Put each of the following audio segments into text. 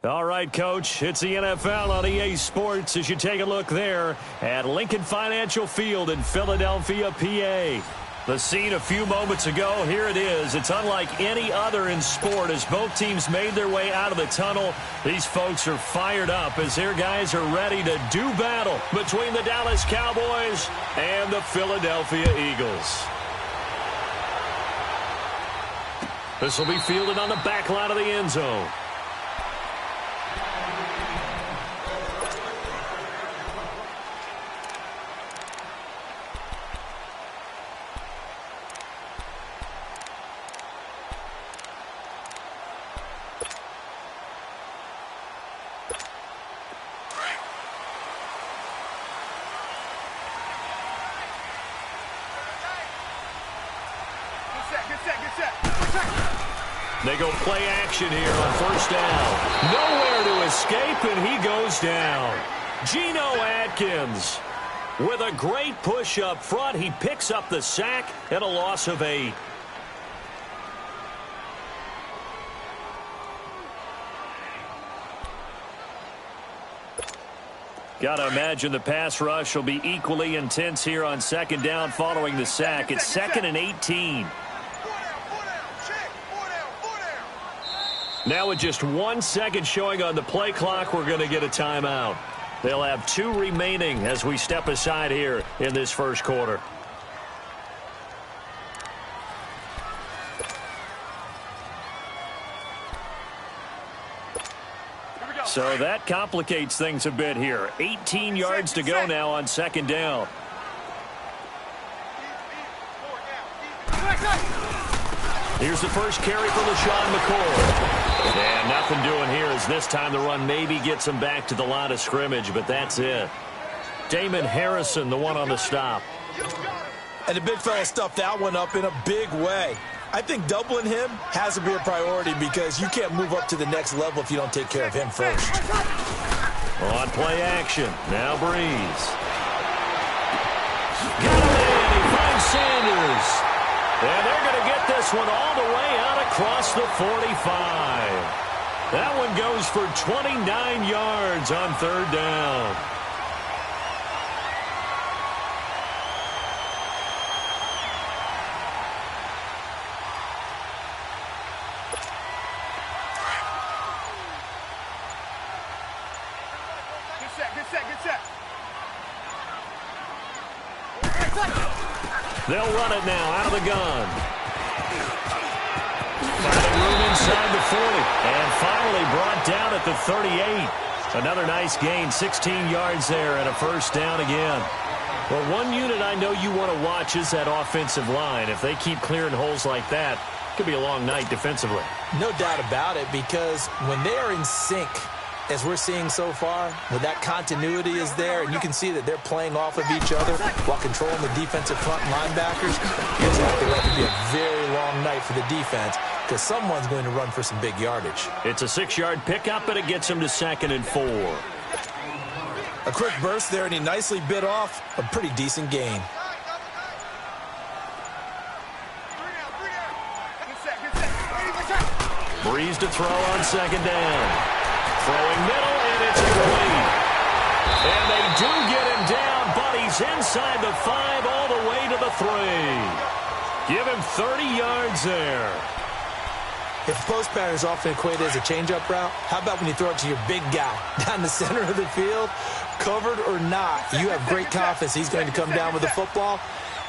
All right, Coach, it's the NFL on EA Sports as you take a look there at Lincoln Financial Field in Philadelphia, PA. The scene a few moments ago, here it is. It's unlike any other in sport as both teams made their way out of the tunnel. These folks are fired up as their guys are ready to do battle between the Dallas Cowboys and the Philadelphia Eagles. This will be fielded on the back line of the end zone. They go play action here on first down. Nowhere to escape, and he goes down. Geno Atkins with a great push up front. He picks up the sack and a loss of 8. Got to imagine the pass rush will be equally intense here on second down following the sack. It's 2nd and 18. Now with just 1 second showing on the play clock, we're going to get a timeout. They'll have 2 remaining as we step aside here in this first quarter. So that complicates things a bit here. 18 yards to go now on second down. Here's the first carry for LaShawn McCoy. And nothing doing here as this time the run maybe gets him back to the line of scrimmage, but that's it. Damon Harrison, the one on the stop. And the big fella stuffed that one up in a big way. I think doubling him has to be a priority because you can't move up to the next level if you don't take care of him first. On play action, now Breeze. Got him in, he finds Sanders. And they're going to get this one all the way out across the 45. That one goes for 29 yards on third down. They'll run it now out of the gun. Finding room inside the 40. And finally brought down at the 38. Another nice gain, 16 yards there and a first down again. Well, one unit I know you want to watch is that offensive line. If they keep clearing holes like that, it could be a long night defensively. No doubt about it, because when they are in sync, as we're seeing so far, when that continuity is there, and you can see that they're playing off of each other while controlling the defensive front linebackers, it's going to be a very long night for the defense because someone's going to run for some big yardage. It's a 6-yard pickup, and it gets him to 2nd and 4. A quick burst there, and he nicely bit off a pretty decent gain. Breeze to throw on second down. Throwing middle, and it's complete. And they do get him down, but he's inside the 5 all the way to the 3. Give him 30 yards there. If the post pattern is often equated as a change-up route, how about when you throw it to your big guy down the center of the field? Covered or not, you have great confidence he's going to come down with the football.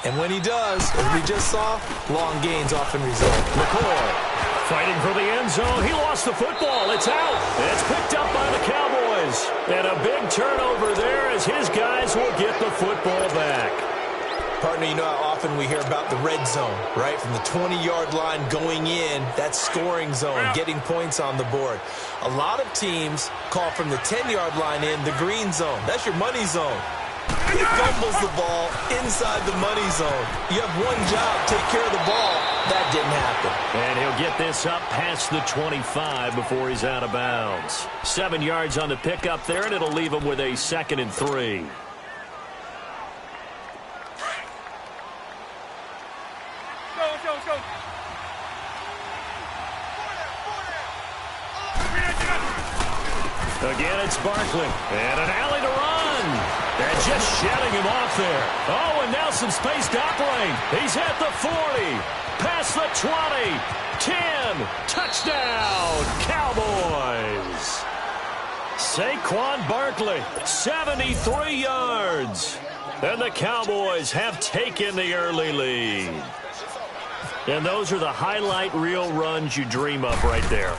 And when he does, as we just saw, long gains often result. McCoy fighting for the end zone. He lost the football. It's out. It's picked up by the Cowboys. And a big turnover there as his guys will get the football back. Partner, you know how often we hear about the red zone, right? From the 20-yard line going in, that scoring zone, getting points on the board. A lot of teams call from the 10-yard line in the green zone. That's your money zone. He fumbles the ball inside the money zone. You have one job, take care of the ball. That didn't happen. And he'll get this up past the 25 before he's out of bounds. 7 yards on the pickup there, and it'll leave him with a 2nd and 3. Again, it's Barkley. And an alley to run. And just shedding him off there. Oh, and now some space to operate. He's at the 40. Past the 20. 10. Touchdown, Cowboys. Saquon Barkley, 73 yards. And the Cowboys have taken the early lead. And those are the highlight reel runs you dream of right there.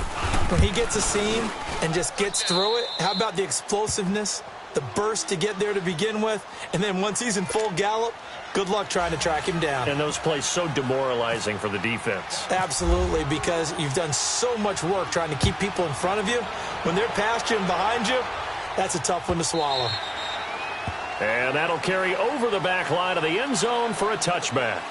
When he gets a seam and just gets through it, how about the explosiveness, the burst to get there to begin with, and then once he's in full gallop, good luck trying to track him down. And those plays so demoralizing for the defense. Absolutely, because you've done so much work trying to keep people in front of you. When they're past you and behind you, that's a tough one to swallow. And that'll carry over the back line of the end zone for a touchback.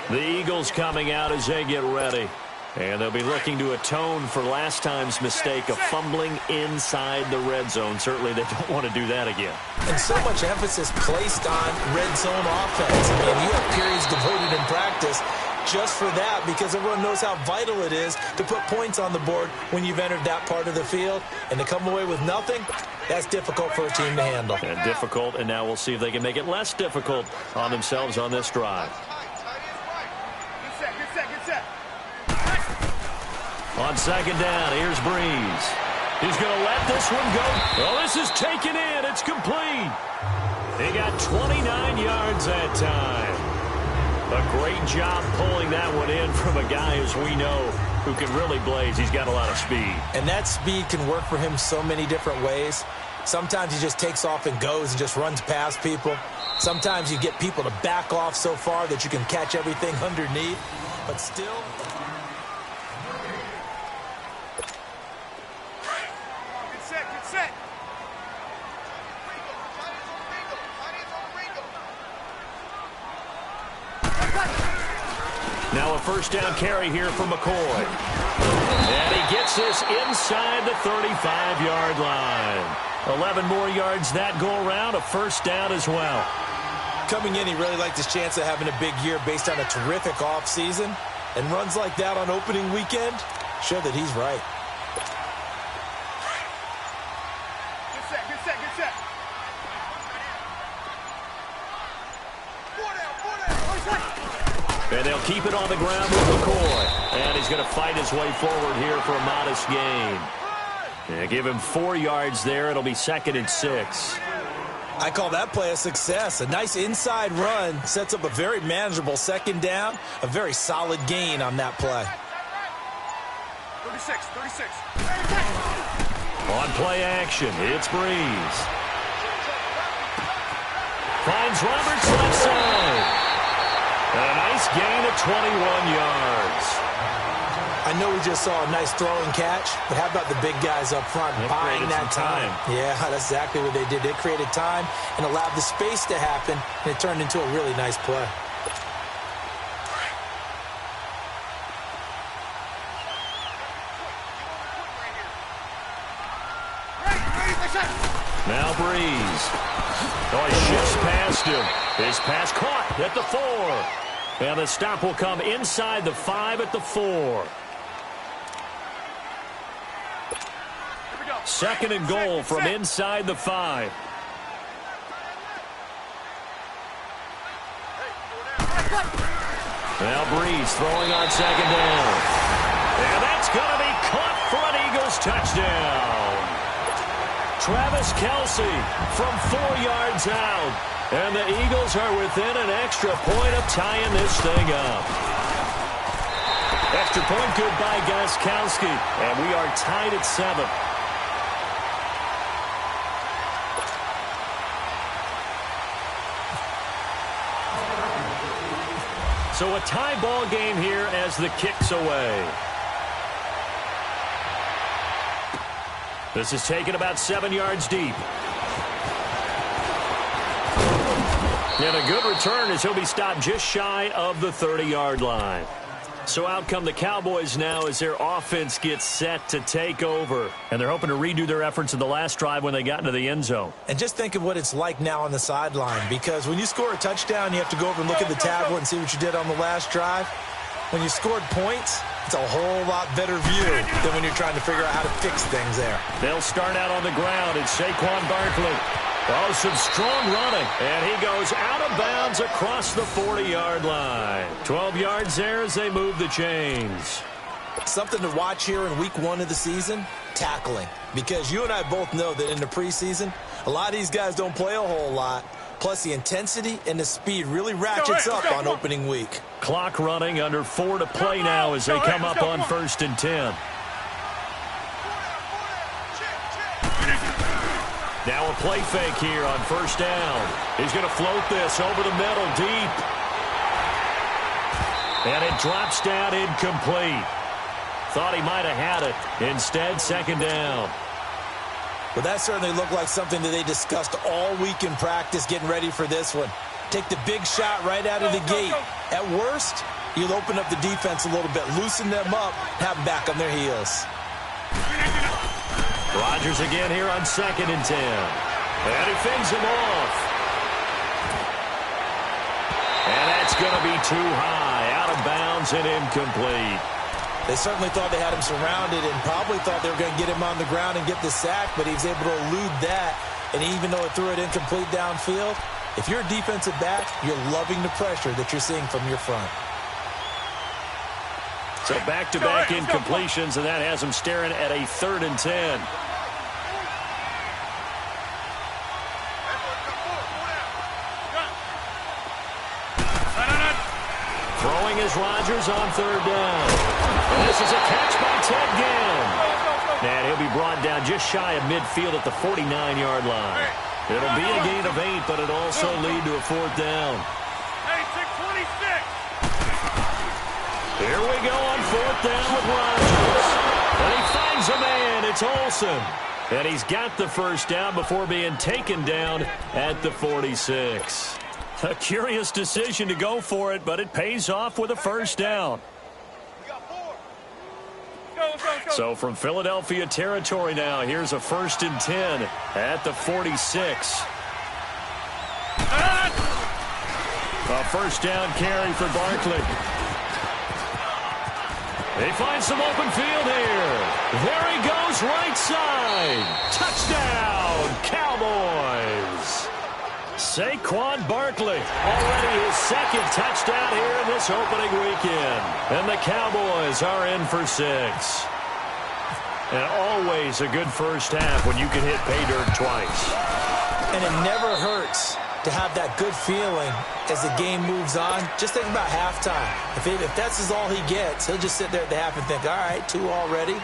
The Eagles coming out as they get ready. And they'll be looking to atone for last time's mistake of fumbling inside the red zone. Certainly they don't want to do that again. And so much emphasis placed on red zone offense. I mean, you have periods devoted in practice just for that because everyone knows how vital it is to put points on the board when you've entered that part of the field. And to come away with nothing, that's difficult for a team to handle. And difficult, and now we'll see if they can make it less difficult on themselves on this drive. On second down, here's Breeze. He's going to let this one go. Oh, this is taken in. It's complete. He got 29 yards that time. A great job pulling that one in from a guy, as we know, who can really blaze. He's got a lot of speed. And that speed can work for him so many different ways. Sometimes he just takes off and goes and just runs past people. Sometimes you get people to back off so far that you can catch everything underneath. But still... Now a first down carry here for McCoy. And he gets this inside the 35-yard line. 11 more yards that go around, a first down as well. Coming in, he really liked his chance of having a big year based on a terrific offseason. And runs like that on opening weekend show that he's right. Good set. And they'll keep it on the ground with McCoy. And he's going to fight his way forward here for a modest gain. And give him 4 yards there. It'll be 2nd and 6. I call that play a success. A nice inside run sets up a very manageable second down. A very solid gain on that play. 36. On play action, it's Breeze. Finds Roberts left side. And a nice gain of 21 yards. I know we just saw a nice throw and catch, but how about the big guys up front buying that time? Yeah, that's exactly what they did. They created time and allowed the space to happen, and it turned into a really nice play. Now Breeze. Oh, he shifts past him. His pass caught at the 4. And the stop will come inside the 5 at the 4. 2nd and goal from inside the 5. Now Breeze throwing on second down. And that's going to be caught for an Eagles touchdown. Travis Kelce from 4 yards out. And the Eagles are within an extra point of tying this thing up. Extra point good by Gostkowski. And we are tied at 7. So a tie ball game here as the kick's away. This is taken about 7 yards deep. And a good return as he'll be stopped just shy of the 30-yard line. So out come the Cowboys now as their offense gets set to take over. And they're hoping to redo their efforts in the last drive when they got into the end zone. And just think of what it's like now on the sideline, because when you score a touchdown, you have to go over and look at the tablet and see what you did on the last drive. When you scored points, it's a whole lot better view than when you're trying to figure out how to fix things there. They'll start out on the ground. It's Saquon Barkley. Oh, some strong running. And he goes out of bounds across the 40-yard line. 12 yards there as they move the chains. Something to watch here in week 1 of the season, tackling. Because you and I both know that in the preseason, a lot of these guys don't play a whole lot. Plus, the intensity and the speed really ratchets up on opening week. Clock running, under 4 to play now as they come up on 1st and 10. Now a play fake here on 1st down. He's going to float this over the middle, deep. And it drops down incomplete. Thought he might have had it. Instead, 2nd down. Well, that certainly looked like something that they discussed all week in practice getting ready for this one. Take the big shot right out of the gate. At worst, you'll open up the defense a little bit, loosen them up, have them back on their heels. Rodgers again here on 2nd and 10. And he fends him off. And that's going to be too high, out of bounds and incomplete. They certainly thought they had him surrounded and probably thought they were going to get him on the ground and get the sack, but he was able to elude that. And even though it threw it incomplete downfield, if you're a defensive back, you're loving the pressure that you're seeing from your front. So back-to-back incompletions, and that has him staring at a 3rd and 10. Throwing is Rodgers on 3rd down. And this is a catch by Ted Ginn. And he'll be brought down just shy of midfield at the 49-yard line. It'll be a gain of 8, but it'll also lead to a 4th down. Hey, 626. Here we go on 4th down with Rodgers. And he finds a man. It's Olsen. And he's got the 1st down before being taken down at the 46. A curious decision to go for it, but it pays off with a 1st down. So from Philadelphia territory now, here's a 1st and 10 at the 46. A 1st down carry for Barkley. They find some open field here. There he goes, right side. Touchdown, Cowboys. Saquon Barkley, already his 2nd touchdown here in this opening weekend. And the Cowboys are in for 6. And always a good 1st half when you can hit pay dirt twice. And it never hurts to have that good feeling as the game moves on. Just think about halftime. If that's all he gets, he'll just sit there at the half and think, all right, 2 already.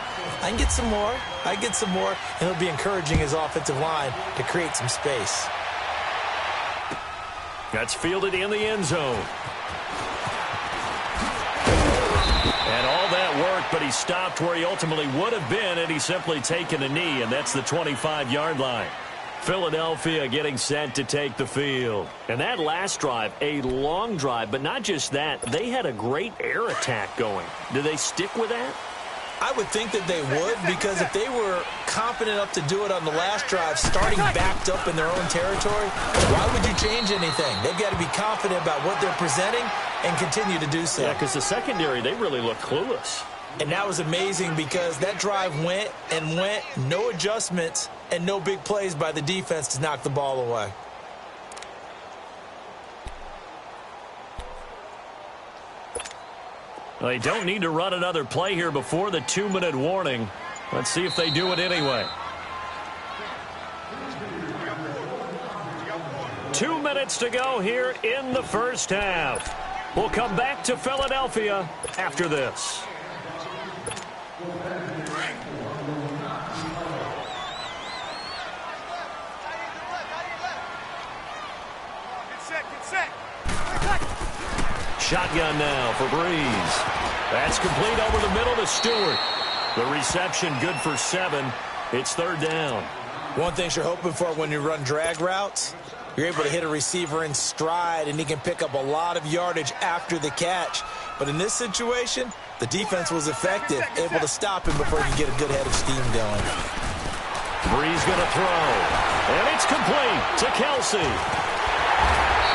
I can get some more. I can get some more. And he'll be encouraging his offensive line to create some space. That's fielded in the end zone. And all that work, but he stopped where he ultimately would have been had he simply taken a knee, and that's the 25-yard line. Philadelphia getting set to take the field. And that last drive, a long drive, but not just that. They had a great air attack going. Do they stick with that? I would think that they would, because if they were confident enough to do it on the last drive, starting backed up in their own territory, why would you change anything? They've got to be confident about what they're presenting and continue to do so. Yeah, because the secondary, they really look clueless. And that was amazing because that drive went and went, no adjustments, and no big plays by the defense to knock the ball away. They don't need to run another play here before the 2-minute warning. Let's see if they do it anyway. 2 minutes to go here in the 1st half. We'll come back to Philadelphia after this. Get set. Shotgun now for Breeze. That's complete over the middle to Stewart. The reception good for 7. It's 3rd down. One thing you're hoping for when you run drag routes, you're able to hit a receiver in stride, and he can pick up a lot of yardage after the catch. But in this situation, the defense was effective, able to stop him before he could get a good head of steam going. Breeze going to throw. And it's complete to Kelsey.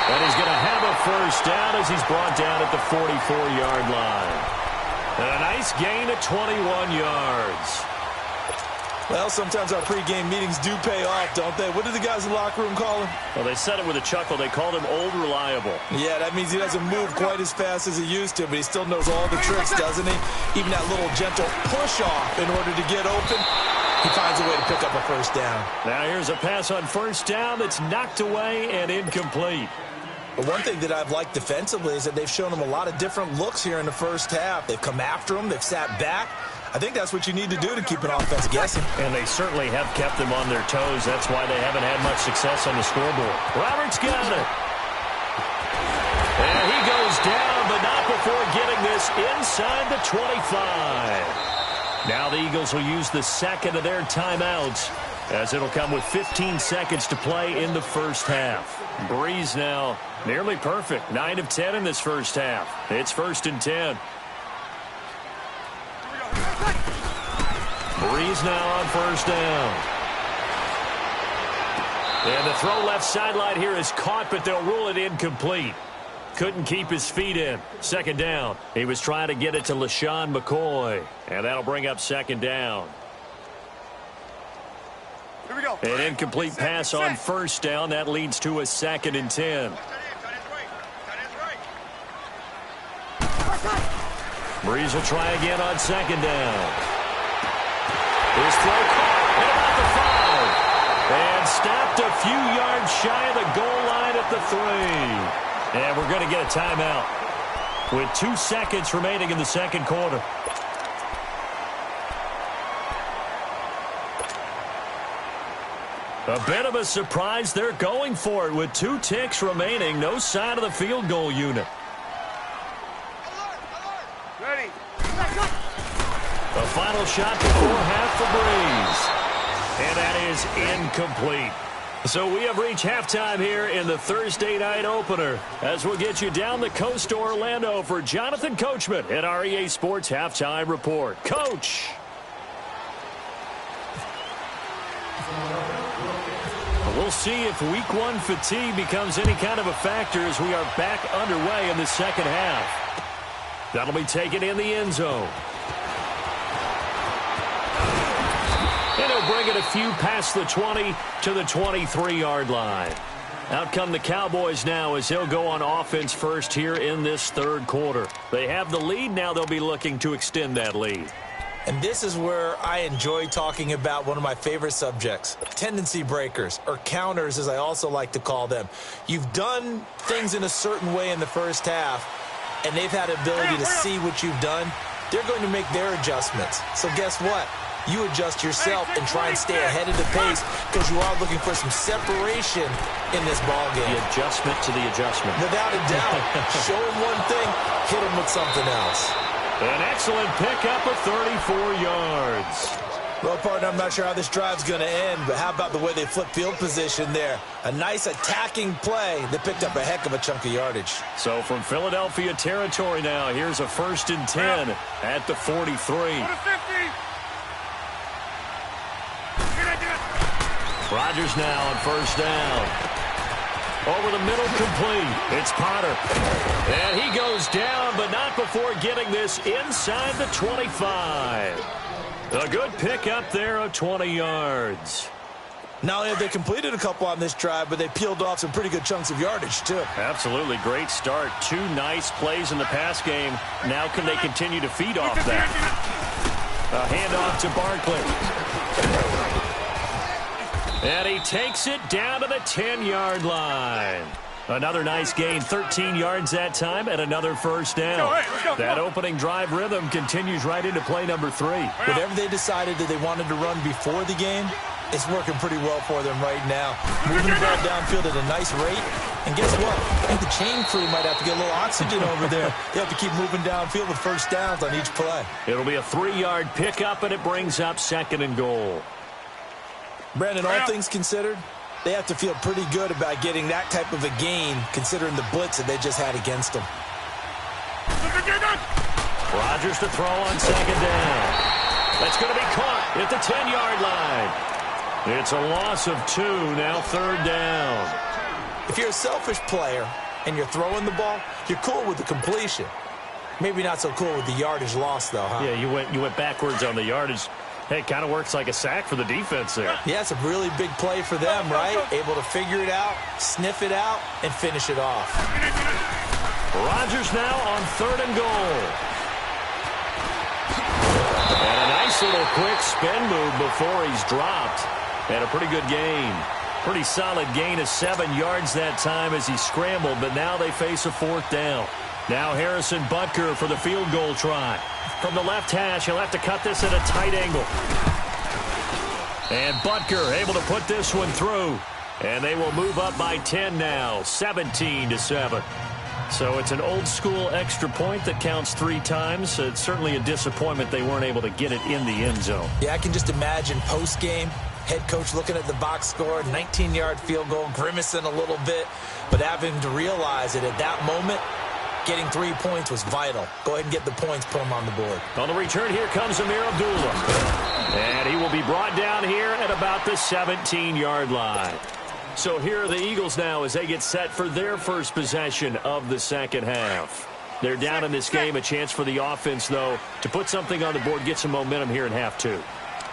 And he's going to have a first down as he's brought down at the 44-yard line. And a nice gain of 21 yards. Well, sometimes our pregame meetings do pay off, don't they? What do the guys in the locker room call him? Well, they said it with a chuckle. They called him Old Reliable. Yeah, that means he doesn't move quite as fast as he used to, but he still knows all the tricks, doesn't he? Even that little gentle push-off in order to get open, he finds a way to pick up a first down. Now here's a pass on first down that's knocked away and incomplete. But one thing that I've liked defensively is that they've shown him a lot of different looks here in the first half. They've come after him. They've sat back. I think that's what you need to do to keep an offense guessing. And they certainly have kept them on their toes. That's why they haven't had much success on the scoreboard. Roberts got it. And he goes down, but not before getting this inside the 25. Now the Eagles will use the second of their timeouts, as it'll come with 15 seconds to play in the first half. Breeze now nearly perfect. 9 of 10 in this first half. It's 1st and 10. Breeze now on first down. And the throw left sideline here is caught, but they'll rule it incomplete. Couldn't keep his feet in. Second down. He was trying to get it to LaShawn McCoy. And that'll bring up second down. Here we go. An incomplete pass on first down. That leads to a 2nd and 10. Breeze will try again on second down. His throw caught at about the 5. And stopped a few yards shy of the goal line at the 3. And we're going to get a timeout with 2 seconds remaining in the second quarter. A bit of a surprise. They're going for it with 2 ticks remaining. No sign of the field goal unit. Ready. The final shot before half for Breeze. And that is incomplete. So we have reached halftime here in the Thursday night opener, as we'll get you down the coast to Orlando for Jonathan Coachman at our EA Sports Halftime Report. Coach! We'll see if week 1 fatigue becomes any kind of a factor as we are back underway in the second half. That'll be taken in the end zone. And he'll bring it a few past the 20 to the 23-yard line. Out come the Cowboys now as they'll go on offense first here in this third quarter. They have the lead. Now they'll be looking to extend that lead. And this is where I enjoy talking about one of my favorite subjects, tendency breakers, or counters as I also like to call them. You've done things in a certain way in the first half, and they've had the ability to see what you've done. They're going to make their adjustments. So guess what? You adjust yourself and try and stay ahead of the pace because you are looking for some separation in this ball game. The adjustment to the adjustment. Without a doubt. Show them one thing, hit them with something else. An excellent pickup of 34 yards. Well, partner, I'm not sure how this drive's going to end, but how about the way they flip field position there? A nice attacking play that picked up a heck of a chunk of yardage. So from Philadelphia territory now, here's a 1st and 10 at the 43. Rodgers now on first down. Over the middle, complete. It's Potter. And he goes down, but not before getting this inside the 25. A good pickup there of 20 yards. Not only have they completed a couple on this drive, but they peeled off some pretty good chunks of yardage, too. Absolutely. Great start. 2 nice plays in the pass game. Now can they continue to feed off that? A handoff to Barkley. And he takes it down to the 10-yard line. Another nice gain, 13 yards that time, and another first down. That opening drive rhythm continues right into play number 3. Whatever they decided that they wanted to run before the game, it's working pretty well for them right now. Moving the ball downfield at a nice rate. And guess what? I think the chain crew might have to get a little oxygen over there. They have to keep moving downfield with first downs on each play. It'll be a 3-yard pickup, and it brings up 2nd and goal. Brandon, all things considered, they have to feel pretty good about getting that type of a gain, considering the blitz that they just had against them. Rodgers to throw on 2nd down. That's going to be caught at the 10-yard line. It's a loss of 2, now 3rd down. If you're a selfish player and you're throwing the ball, you're cool with the completion. Maybe not so cool with the yardage loss, though, huh? Yeah, you went backwards on the yardage. Hey, it kind of works like a sack for the defense there. Yeah, it's a really big play for them, right? Able to figure it out, sniff it out, and finish it off. Rodgers now on 3rd and goal. And a nice little quick spin move before he's dropped. And a pretty good gain. Pretty solid gain of 7 yards that time as he scrambled, but now they face a 4th down. Now Harrison Butker for the field goal try. From the left hash, he'll have to cut this at a tight angle. And Butker able to put this one through. And they will move up by 10 now, 17-7. So it's an old-school extra point that counts 3 times. It's certainly a disappointment they weren't able to get it in the end zone. Yeah, I can just imagine post-game, head coach looking at the box score, 19-yard field goal, grimacing a little bit, but having to realize that at that moment, getting 3 points was vital. Go ahead and get the points, put them on the board. On the return, here comes Amir Abdullah. And he will be brought down here at about the 17-yard line. So here are the Eagles now as they get set for their first possession of the second half. They're down in this game. A chance for the offense, though, to put something on the board, get some momentum here in half 2.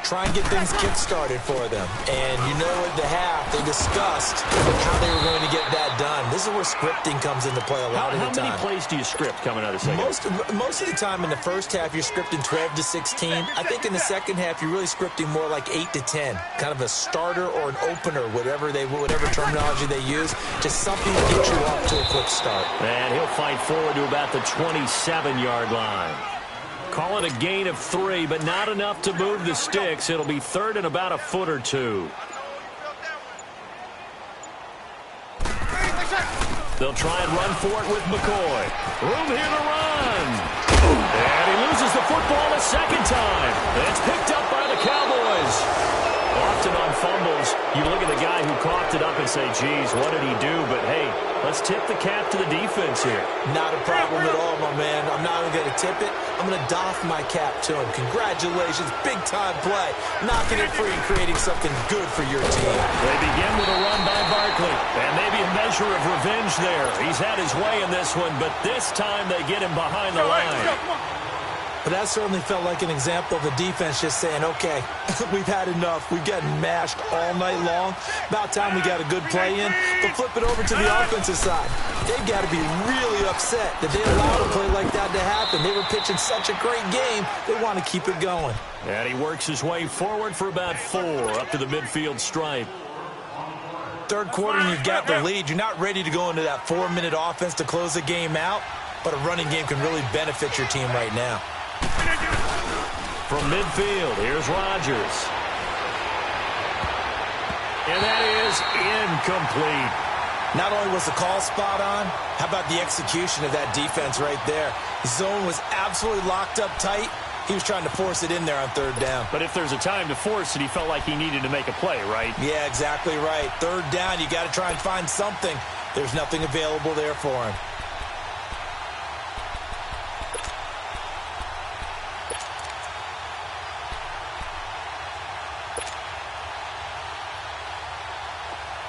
Try and get things kick-started for them. And you know at the half, they discussed how they were going to get that done. This is where scripting comes into play a lot of the time. How many plays do you script coming out of the second? Most of the time in the first half, you're scripting 12 to 16. I think in the second half, you're really scripting more like 8 to 10. Kind of a starter or an opener, whatever terminology they use. Just something to get you off to a quick start. And he'll fight forward to about the 27-yard line. Call it a gain of 3, but not enough to move the sticks. It'll be 3rd and about a foot or 2. They'll try and run for it with McCoy. Room here to run. And he loses the football a second time. It's picked up by the Cowboys. Often on fumbles, you look at the guy who coughed it up and say, geez, what did he do? But, hey, let's tip the cap to the defense here. Not a problem at all, my man. I'm not even going to tip it. I'm going to doff my cap to him. Congratulations. Big-time play. Knocking it free and creating something good for your team. They begin with a run by Barkley. And maybe a measure of revenge there. He's had his way in this one, but this time they get him behind the line. But that certainly felt like an example of the defense just saying, okay, we've had enough. We've gotten mashed all night long. About time we got a good play in. But flip it over to the offensive side. They've got to be really upset that they allowed a play like that to happen. They were pitching such a great game, they want to keep it going. And he works his way forward for about 4 up to the midfield stripe. Third quarter and you've got the lead. You're not ready to go into that 4-minute offense to close the game out, but a running game can really benefit your team right now. From midfield, here's Rodgers. And that is incomplete. Not only was the call spot on, how about the execution of that defense right there? The zone was absolutely locked up tight. He was trying to force it in there on 3rd down. But if there's a time to force it, he felt like he needed to make a play, right? Yeah, exactly right. 3rd down, you got to try and find something. There's nothing available there for him.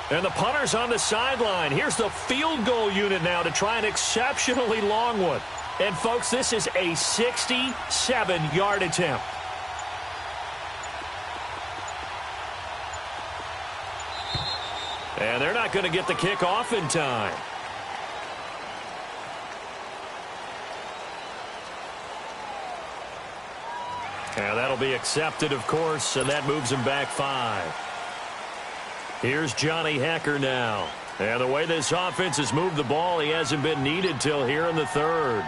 And the punter's on the sideline. Here's the field goal unit now to try an exceptionally long one. And, folks, this is a 67-yard attempt. And they're not going to get the kick off in time. And that'll be accepted, of course, and that moves him back 5. Here's Johnny Hekker now. And the way this offense has moved the ball, he hasn't been needed till here in the 3rd.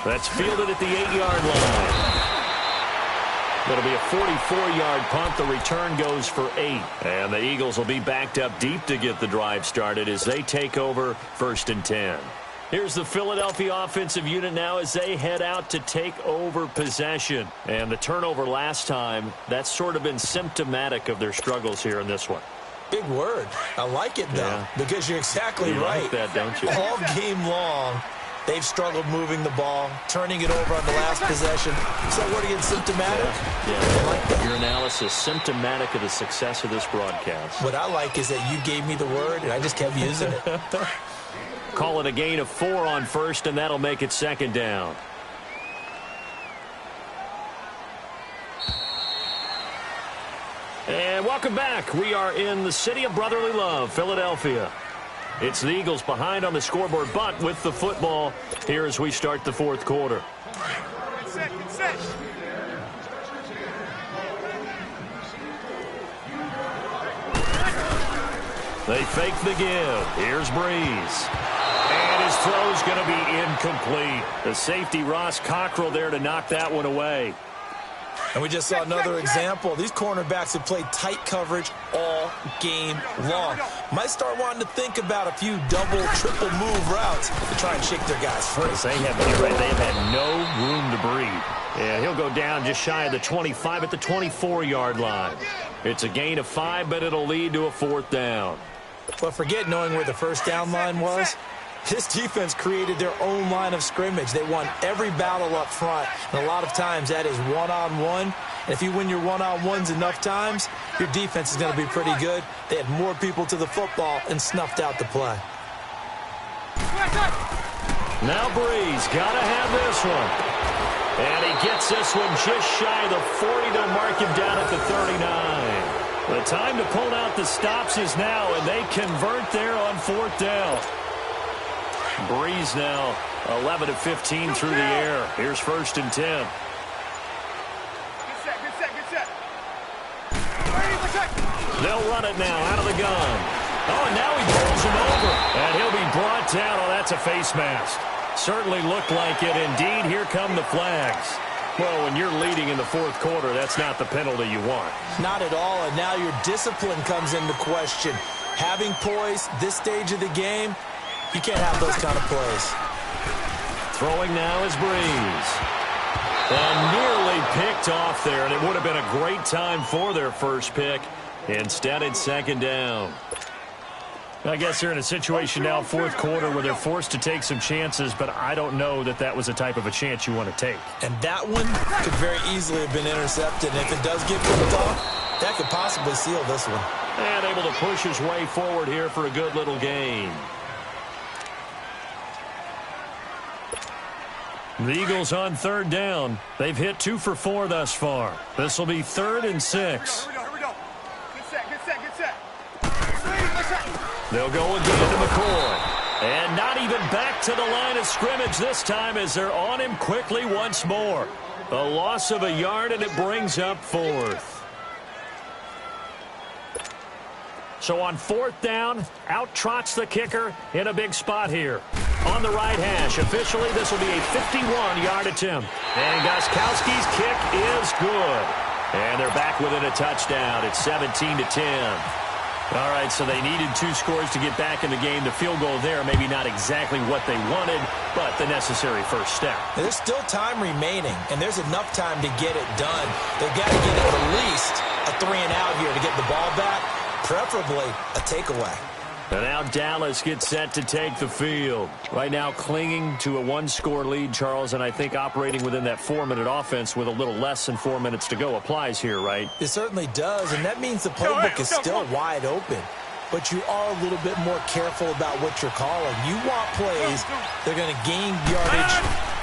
That's fielded at the 8-yard line. That'll be a 44-yard punt. The return goes for 8. And the Eagles will be backed up deep to get the drive started as they take over 1st and 10. Here's the Philadelphia offensive unit now as they head out to take over possession. And the turnover last time, that's sort of been symptomatic of their struggles here in this one. Big word. I like it, though, because you're exactly right. You like that, don't you? All game long, They've struggled moving the ball, turning it over on the last possession. So we're getting symptomatic. Yeah, I like that. Your analysis, symptomatic of the success of this broadcast. What I like is that you gave me the word, and I just kept using it. Call it a gain of 4 on first, and that'll make it second down. And welcome back. We are in the city of brotherly love, Philadelphia. It's the Eagles behind on the scoreboard, but with the football here as we start the fourth quarter. Get set, get set. They fake the give. Here's Breeze. And his throw's going to be incomplete. The safety, Ross Cockrell, there to knock that one away. And we just saw another example. These cornerbacks have played tight coverage all game long. Might start wanting to think about a few double, triple move routes to try and shake their guys free. They have had no room to breathe. Yeah, he'll go down just shy of the 25 at the 24-yard line. It's a gain of 5, but it'll lead to a fourth down. But forget knowing where the first down line was. This defense created their own line of scrimmage. They won every battle up front, and a lot of times that is one-on-one. And if you win your one-on-ones enough times, your defense is going to be pretty good. They had more people to the football and snuffed out the play. Now Breeze, got to have this one. And he gets this one just shy of the 40. They'll mark him down at the 39. The time to pull out the stops is now, and they convert there on fourth down. Breeze now 11 of 15 through the air. Here's first and 10. Get set, get set, get set. They'll run it now out of the gun. Oh, and now he pulls him over. And he'll be brought down. Oh, that's a face mask. Certainly looked like it. Indeed, here come the flags. Well, when you're leading in the fourth quarter, that's not the penalty you want. Not at all, and now your discipline comes into question. Having poise this stage of the game, you can't have those kind of plays. Throwing now is Breeze. And nearly picked off there, and it would have been a great time for their first pick. Instead, it's second down. I guess they're in a situation now, fourth quarter, where they're forced to take some chances, but I don't know that that was the type of a chance you want to take. And that one could very easily have been intercepted. And if it does get picked off, that could possibly seal this one. And able to push his way forward here for a good little gain. The Eagles on third down. They've hit 2 for 4 thus far. This will be 3rd and 6. Here we go. Get set, get set, get set. They'll go again to McCoy. And not even back to the line of scrimmage this time as they're on him quickly once more. A loss of a yard, and it brings up 4th. So on 4th down, out trots the kicker in a big spot here. On the right hash, officially this will be a 51-yard attempt. And Gostkowski's kick is good. And they're back within a touchdown. It's 17-10. All right, so they needed 2 scores to get back in the game. The field goal there, maybe not exactly what they wanted, but the necessary first step. There's still time remaining, and there's enough time to get it done. They've got to get at least a 3-and-out here to get the ball back, preferably a takeaway. And now Dallas gets set to take the field. Right now clinging to a 1-score lead, Charles, and I think operating within that 4-minute offense with a little less than 4 minutes to go applies here, right? It certainly does, and that means the playbook is still wide open. But you are a little bit more careful about what you're calling. You want plays that are going to gain yardage,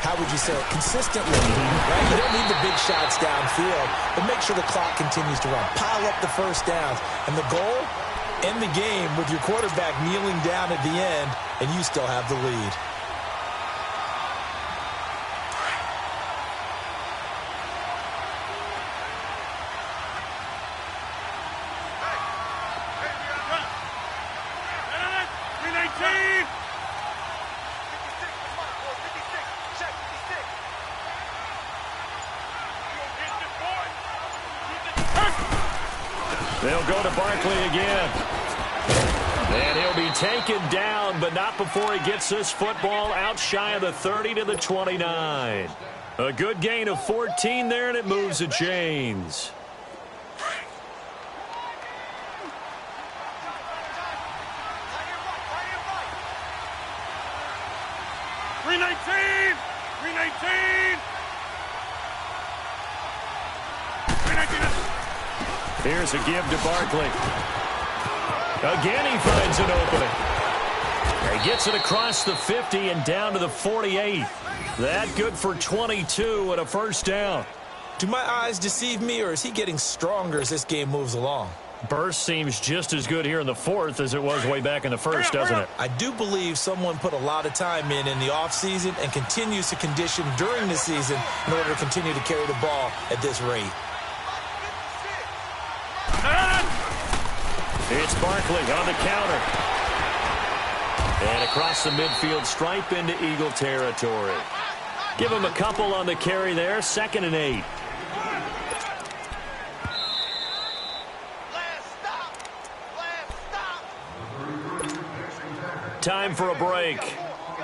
how would you say it, consistently, right? You don't need the big shots downfield, but make sure the clock continues to run. Pile up the first downs, and the goal, end the game with your quarterback kneeling down at the end, and you still have the lead. They'll go to Barkley again. And he'll be taken down, but not before he gets this football out shy of the 30 to the 29. A good gain of 14 there, and it moves the chains. 319! 319! 319! Here's a give to Barkley. Again, he finds an opening. He gets it across the 50 and down to the 48. That good for 22 and a first down. Do my eyes deceive me, or is he getting stronger as this game moves along? Burst seems just as good here in the fourth as it was way back in the first, doesn't it? I do believe someone put a lot of time in the offseason and continues to condition during the season in order to continue to carry the ball at this rate. It's Barkley on the counter. And across the midfield stripe into Eagle territory. Give him a couple on the carry there. 2nd and 8. Time for a break.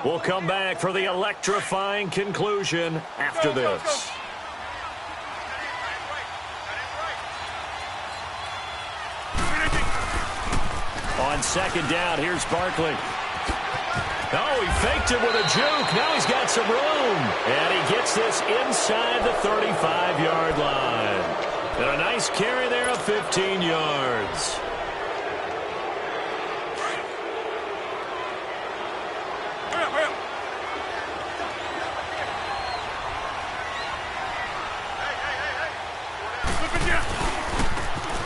We'll come back for the electrifying conclusion after this. On 2nd down, here's Barkley. Oh, he faked it with a juke. Now he's got some room. And he gets this inside the 35-yard line. And a nice carry there of 15 yards.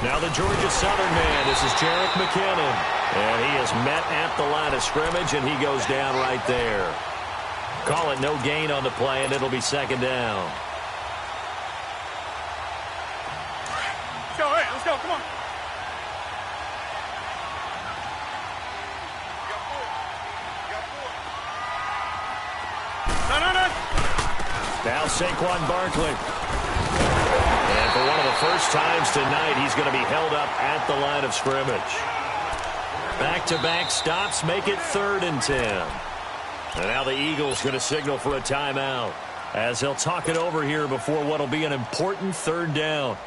Now the Georgia Southern man, this is Jerick McKinnon. And he is met at the line of scrimmage, and he goes down right there. Call it no gain on the play, and it'll be 2nd down. Let's go, hey, let's go, come on. No. Now Saquon Barkley. And for one of the first times tonight, he's going to be held up at the line of scrimmage. Back-to-back stops make it 3rd and 10. And now the Eagles going to signal for a timeout as they'll talk it over here before what will be an important 3rd down.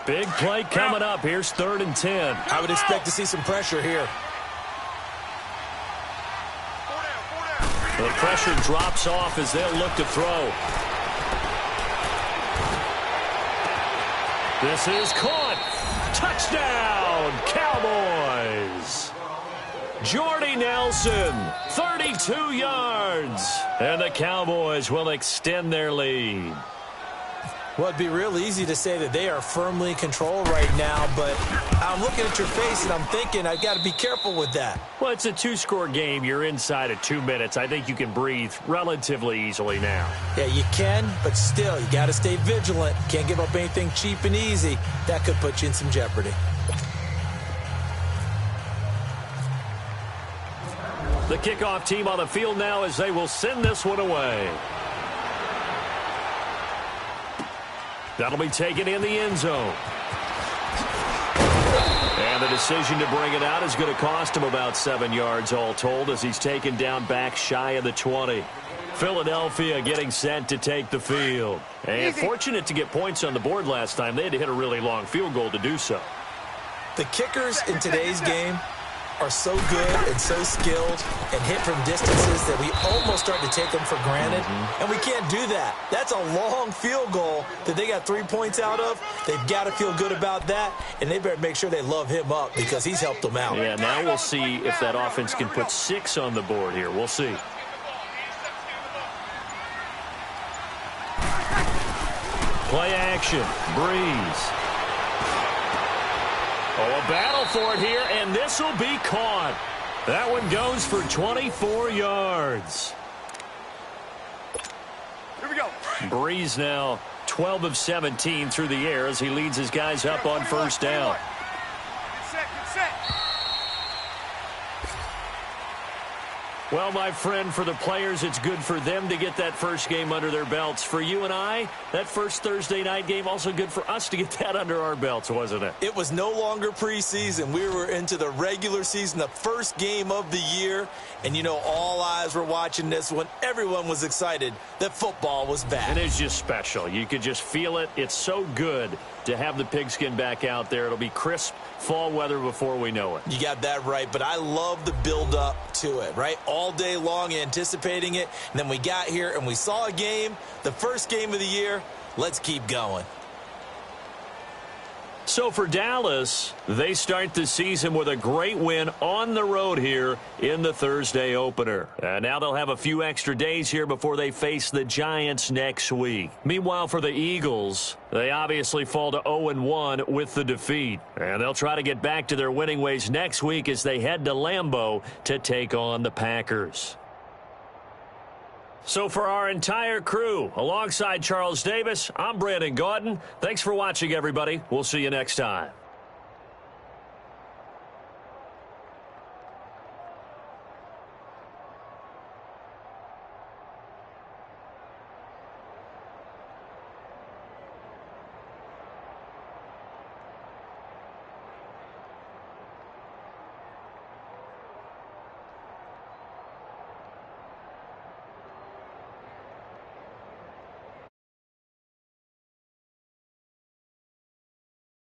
Big play coming up. Here's 3rd and 10. I would expect to see some pressure here. The pressure drops off as they'll look to throw. This is caught. Touchdown, Cowboys. Jordy Nelson, 32 yards. And the Cowboys will extend their lead. Well, it'd be real easy to say that they are firmly in control right now, but I'm looking at your face and I'm thinking I've got to be careful with that. Well, it's a 2-score game. You're inside of 2 minutes. I think you can breathe relatively easily now. Yeah, you can, but still, you got to stay vigilant. Can't give up anything cheap and easy. That could put you in some jeopardy. The kickoff team on the field now as they will send this one away. That'll be taken in the end zone. And the decision to bring it out is going to cost him about 7 yards all told as he's taken down back shy of the 20. Philadelphia getting set to take the field. And fortunate to get points on the board last time. They had to hit a really long field goal to do so. The kickers in today's game are so good and so skilled and hit from distances that we almost start to take them for granted. And we can't do that. That's a long field goal that they got 3 points out of. They've got to feel good about that, and they better make sure they love him up because he's helped them out. Yeah, now we'll see if that offense can put 6 on the board here. We'll see. Play action. Breeze. Oh, a battle for it here, and this will be caught. That one goes for 24 yards. Here we go. Breeze now 12 of 17 through the air as he leads his guys up on 1st down. Get set, get set. Well, my friend, for the players, it's good for them to get that first game under their belts. For you and I, that first Thursday night game, also good for us to get that under our belts, wasn't it? It was no longer preseason. We were into the regular season, the first game of the year. And, you know, all eyes were watching this one. Everyone was excited that football was back. And it's just special. You could just feel it. It's so good to have the pigskin back out there. It'll be crisp fall weather before we know it. You got that right, but I love the build-up to it, right? All day long anticipating it, and then we got here and we saw a game, the first game of the year. Let's keep going. So for Dallas, they start the season with a great win on the road here in the Thursday opener. And now they'll have a few extra days here before they face the Giants next week. Meanwhile, for the Eagles, they obviously fall to 0-1 with the defeat. And they'll try to get back to their winning ways next week as they head to Lambeau to take on the Packers. So for our entire crew, alongside Charles Davis, I'm Brandon Gaudin. Thanks for watching, everybody. We'll see you next time.